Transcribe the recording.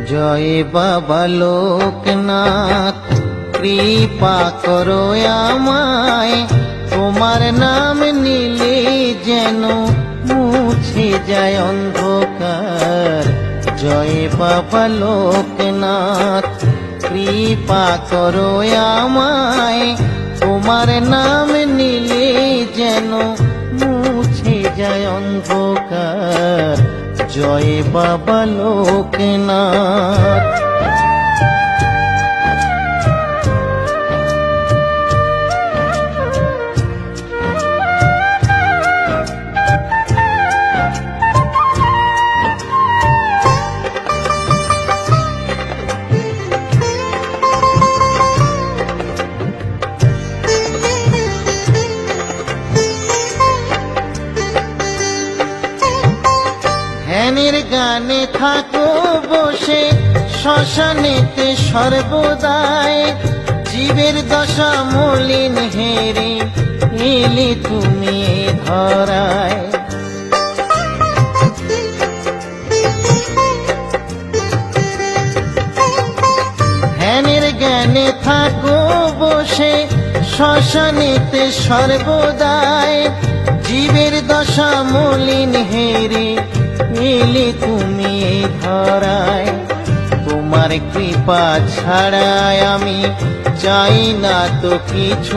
জয় বাবা লোকনাথ, কৃপা করো আমায়, তোমার নাম নিলে যেন মুছে যায় অন্ধকার। জয় বাবা লোকনাথ, কৃপা করো আমায়, তোমার নাম নিলে যেন মুছে যায় অন্ধকার। জয় বাবা লোকনাথ। ধ্যানের গানে থাকো বসে শ্মশানেতে সর্বদাই, জীবের দশা মলিন হেরে এলে তুমি ধরায়। ধ্যানের জ্ঞানে থাকো বসে শ্মশানেতে সর্বদাই, জীবের দশা মলিন হেরে এলে তুমি ধরায়। তোমার কৃপা ছাড়াই আমি চাই না তো কিছু।